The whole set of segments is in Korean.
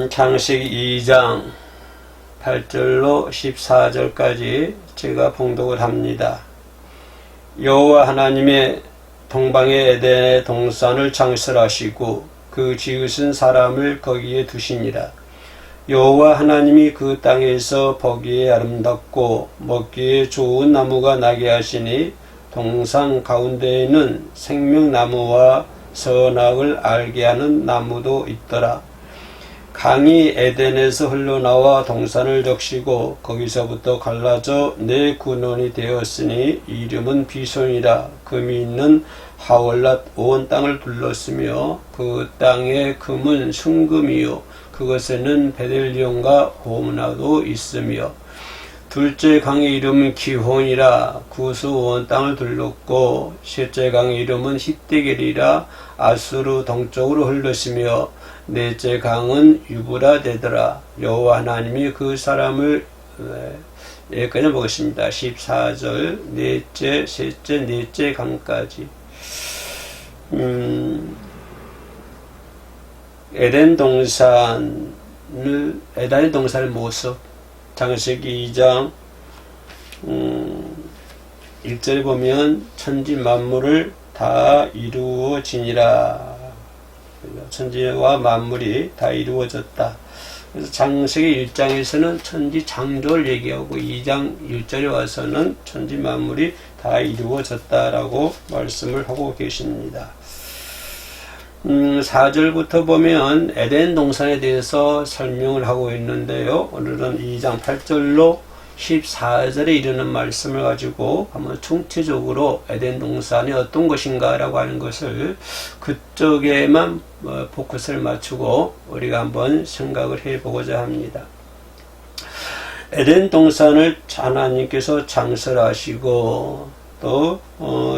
창세기 2장 8절로 14절까지 제가 봉독을 합니다. 여호와 하나님의 동방의 에덴의 동산을 창설하시고 그 지으신 사람을 거기에 두시니라. 여호와 하나님이 그 땅에서 보기에 아름답고 먹기에 좋은 나무가 나게 하시니 동산 가운데에는 생명나무와 선악을 알게 하는 나무도 있더라. 강이 에덴에서 흘러나와 동산을 적시고 거기서부터 갈라져 네 군원이 되었으니 이름은 비손이라. 금이 있는 하월랏 온 땅을 둘렀으며 그 땅의 금은 순금이요 그것에는 베델리온과 호므나도 있으며 둘째 강의 이름은 기혼이라. 구스 온 땅을 둘렀고 셋째 강의 이름은 히데겔이라. 아수르 동쪽으로 흘렀으며 넷째 강은 유브라데더라. 여호와 하나님이 그 사람을 여기까지 보겠습니다. 14절 넷째, 셋째, 넷째 강까지. 에덴 동산의 모습, 창세기 2장 1절에 보면 천지 만물을 다 이루어지니라. 천지와 만물이 다 이루어졌다. 그래서 창세기 1장에서는 천지 창조를 얘기하고 2장 1절에 와서는 천지 만물이 다 이루어졌다라고 말씀을 하고 계십니다. 4절부터 보면 에덴 동산에 대해서 설명을 하고 있는데요. 오늘은 2장 8절로 14절에 이르는 말씀을 가지고 한번 총체적으로 에덴 동산이 어떤 것인가 라고 하는 것을 그쪽에만 포커스를 맞추고 우리가 한번 생각을 해보고자 합니다. 에덴 동산을 하나님께서 창설하시고 또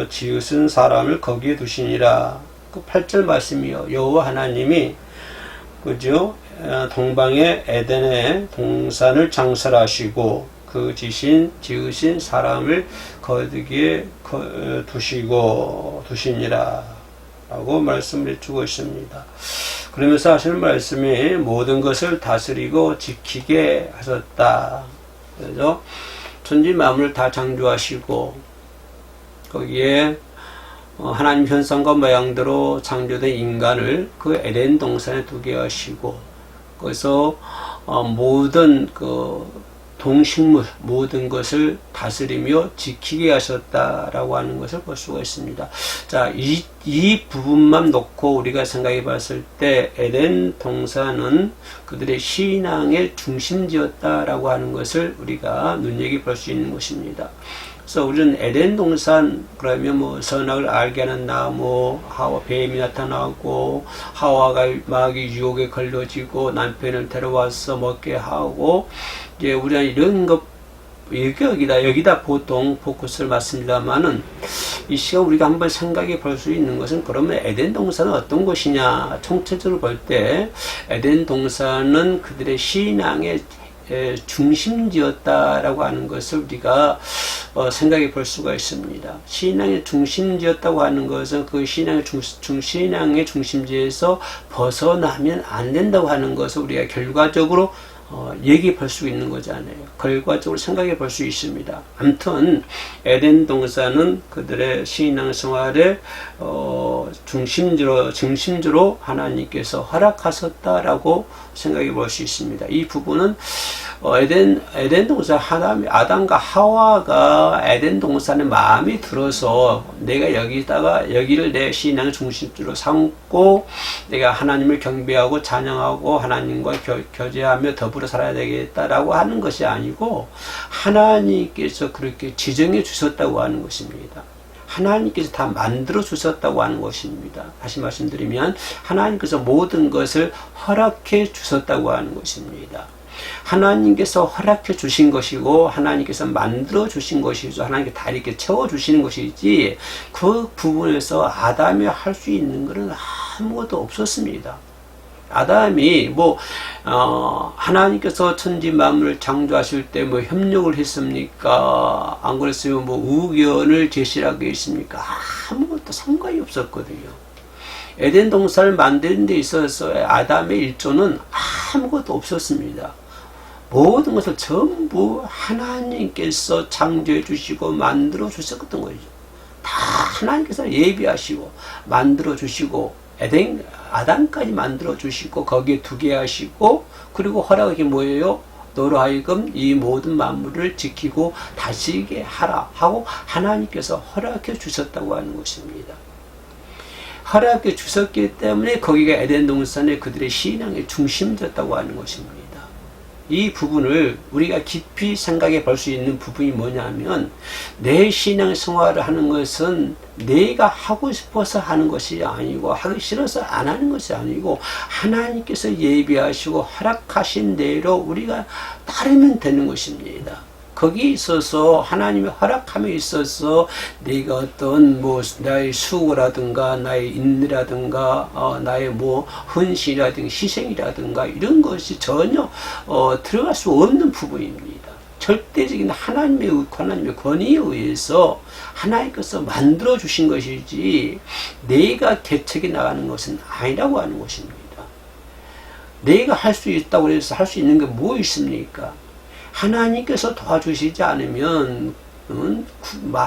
지으신 사람을 거기에 두시니라. 그 8절 말씀이요. 여호와 하나님이 그죠? 동방의 에덴의 동산을 창설하시고 그 지으신 사람을 거기에 두시니라 라고 말씀을 해주고 있습니다. 그러면서 하시는 말씀이 모든 것을 다스리고 지키게 하셨다. 그래서 천지 만물을 다 창조하시고 거기에 하나님 형상과 모양대로 창조된 인간을 그 에덴 동산에 두게 하시고 거기서 모든 동식물 모든 것을 다스리며 지키게 하셨다라고 하는 것을 볼 수가 있습니다. 자, 이 부분만 놓고 우리가 생각해 봤을 때 에덴 동산은 그들의 신앙의 중심지였다라고 하는 것을 우리가 눈여겨볼 수 있는 것입니다. 그래서 우리는 에덴 동산 그러면 선악을 알게 하는 나무, 뱀이 나타나고 하와가 마귀 유혹에 걸려지고 남편을 데려와서 먹게 하고 이제 우리는 이런 것 여기다 보통 포커스를 맞습니다만은 이 시간 우리가 한번 생각해 볼 수 있는 것은 그러면 에덴 동산은 어떤 것이냐 총체적으로 볼 때 에덴 동산은 그들의 신앙의 중심지였다라고 하는 것을 우리가 생각해 볼 수가 있습니다. 신앙의 중심지였다고 하는 것은 그 신앙의 중심지에서 벗어나면 안 된다고 하는 것을 우리가 결과적으로 얘기해 볼 수 있는 거잖아요. 결과적으로 생각해 볼 수 있습니다. 아무튼 에덴 동산은 그들의 신앙생활의 중심지로 하나님께서 허락하셨다라고 생각해 볼 수 있습니다. 이 부분은 에덴 동산 아담과 하와가 에덴 동산에 마음이 들어서 내가 여기를 내 신앙의 중심지로 삼고 내가 하나님을 경배하고 찬양하고 하나님과 교제하며 더불어 살아야 되겠다라고 하는 것이 아니고 하나님께서 그렇게 지정해 주셨다고 하는 것입니다. 하나님께서 다 만들어 주셨다고 하는 것입니다. 다시 말씀드리면 하나님께서 모든 것을 허락해 주셨다고 하는 것입니다. 하나님께서 허락해 주신 것이고 하나님께서 만들어 주신 것이죠. 하나님께 다 이렇게 채워 주시는 것이지 그 부분에서 아담이 할 수 있는 것은 아무것도 없었습니다. 아담이 하나님께서 천지 만물을 창조하실 때 협력을 했습니까? 안 그랬으면 의견을 제시하게 했습니까? 아무것도 상관이 없었거든요. 에덴 동산을 만드는 데 있어서 아담의 일조는 아무것도 없었습니다. 모든 것을 전부 하나님께서 창조해 주시고 만들어 주셨던 거죠. 다 하나님께서 예비하시고 만들어 주시고 아담까지 만들어 주시고 거기에 두게 하시고 그리고 허락이 뭐예요? 너로 하여금 이 모든 만물을 지키고 다스리게 하라 하고 하나님께서 허락해 주셨다고 하는 것입니다. 허락해 주셨기 때문에 거기가 에덴 동산에 그들의 신앙의 중심이었다고 하는 것입니다. 이 부분을 우리가 깊이 생각해 볼 수 있는 부분이 뭐냐면 내 신앙 생활을 하는 것은 내가 하고 싶어서 하는 것이 아니고 하기 싫어서 안 하는 것이 아니고 하나님께서 예비하시고 허락하신 대로 우리가 따르면 되는 것입니다. 거기에 있어서 하나님의 허락함에 있어서 내가 어떤 나의 수고라든가 나의 인내라든가 나의 헌신이라든가 희생이라든가 이런 것이 전혀 들어갈 수 없는 부분입니다. 절대적인 하나님의 권위에 의해서 하나님께서 만들어 주신 것이지 내가 개척해 나가는 것은 아니라고 하는 것입니다. 내가 할 수 있다고 해서 할 수 있는 게 뭐 있습니까? 하나님께서 도와주시지 않으면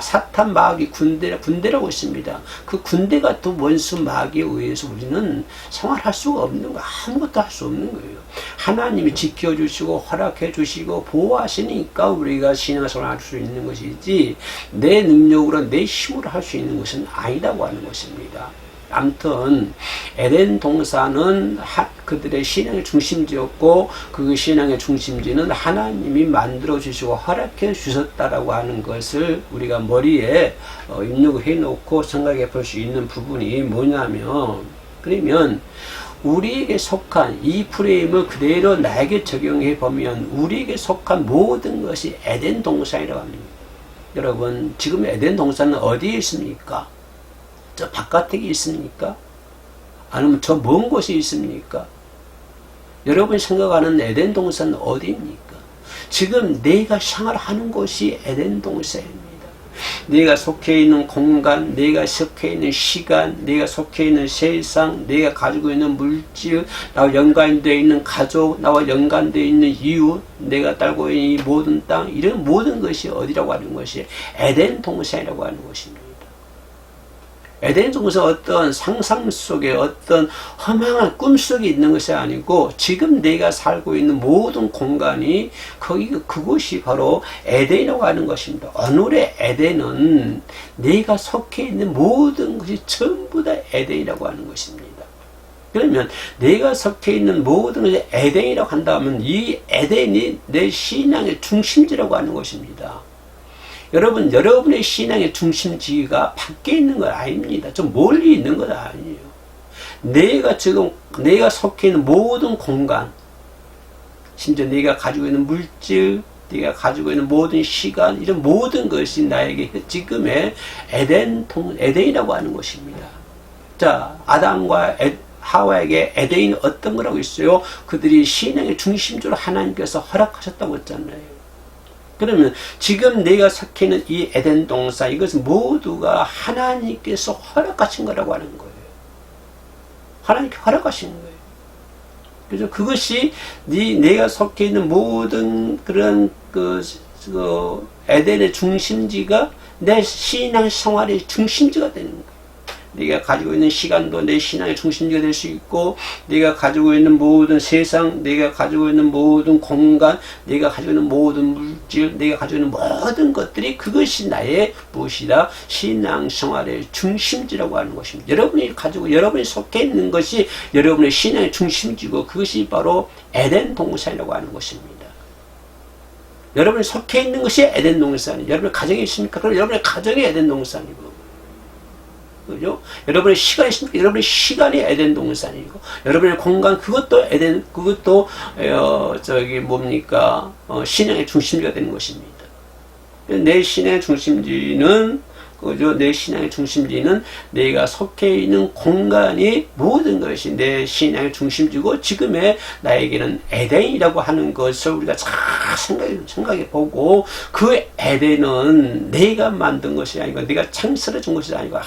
사탄 마귀 군대라고 있습니다. 그 군대가 또 원수 마귀에 의해서 우리는 생활할 수가 없는 거예요. 아무것도 할 수 없는 거예요. 하나님이 지켜주시고 허락해주시고 보호하시니까 우리가 신앙생활을 할 수 있는 것이지 내 능력으로 내 힘으로 할 수 있는 것은 아니라고 하는 것입니다. 아무튼 에덴 동산은 그들의 신앙의 중심지였고 그 신앙의 중심지는 하나님이 만들어 주시고 허락해 주셨다라고 하는 것을 우리가 머리에 입력해 놓고 생각해 볼 수 있는 부분이 뭐냐면 그러면 우리에게 속한 이 프레임을 그대로 나에게 적용해 보면 우리에게 속한 모든 것이 에덴 동산이라고 합니다. 여러분 지금 에덴 동산은 어디에 있습니까? 저 바깥에 있습니까? 아니면 저 먼 곳에 있습니까? 여러분이 생각하는 에덴 동산은 어디입니까? 지금 내가 생활하는 곳이 에덴 동산입니다. 내가 속해 있는 공간, 내가 속해 있는 시간, 내가 속해 있는 세상, 내가 가지고 있는 물질, 나와 연관되어 있는 가족, 나와 연관되어 있는 이웃, 내가 딸고 있는 이 모든 땅, 이런 모든 것이 어디라고 하는 것이 에덴 동산이라고 하는 것입니다. 에덴 동산 어떤 상상 속에 어떤 허망한 꿈 속에 있는 것이 아니고 지금 내가 살고 있는 모든 공간이 그곳이 바로 에덴이라고 하는 것입니다. 오늘의 에덴은 내가 속해 있는 모든 것이 전부 다 에덴이라고 하는 것입니다. 그러면 내가 속해 있는 모든 것이 에덴이라고 한다면 이 에덴이 내 신앙의 중심지라고 하는 것입니다. 여러분, 여러분의 신앙의 중심지가 밖에 있는 건 아닙니다. 좀 멀리 있는 건 아니에요. 내가 속해 있는 모든 공간, 심지어 내가 가지고 있는 물질, 내가 가지고 있는 모든 시간, 이런 모든 것이 나에게 지금의 에덴이라고 하는 것입니다. 자, 아담과 하와에게 에덴이 어떤 거라고 있어요? 그들이 신앙의 중심지로 하나님께서 허락하셨다고 했잖아요. 그러면 지금 내가 속해 있는 이 에덴 동산, 이것은 모두가 하나님께서 허락하신 거라고 하는 거예요. 하나님께 허락하신 거예요. 그래서 그것이 내가 속해 있는 모든 그런 에덴의 중심지가 내 신앙 생활의 중심지가 되는 거예요. 네가 가지고 있는 시간도 내 신앙의 중심지가 될 수 있고, 네가 가지고 있는 모든 세상, 네가 가지고 있는 모든 공간, 네가 가지고 있는 모든 물질, 네가 가지고 있는 모든 것들이 그것이 나의 무엇이다? 신앙 생활의 중심지라고 하는 것입니다. 여러분이 속해 있는 것이 여러분의 신앙의 중심지고 그것이 바로 에덴 동산이라고 하는 것입니다. 여러분이 속해 있는 것이 에덴 동산이에요. 여러분의 가정에 있습니까? 그럼 여러분의 가정이 에덴 동산이고, 그죠? 여러분의 시간이 있습니까? 여러분의 시간이 에덴 동산이고, 여러분의 공간, 그것도 신앙의 중심지가 되는 것입니다. 내 신앙의 중심지는, 그죠? 내 신앙의 중심지는 내가 속해 있는 공간이 모든 것이 내 신앙의 중심지고, 지금의 나에게는 에덴이라고 하는 것을 우리가 잘 생각해 보고, 그 에덴은 내가 만든 것이 아니고, 내가 창설해 준 것이 아니고,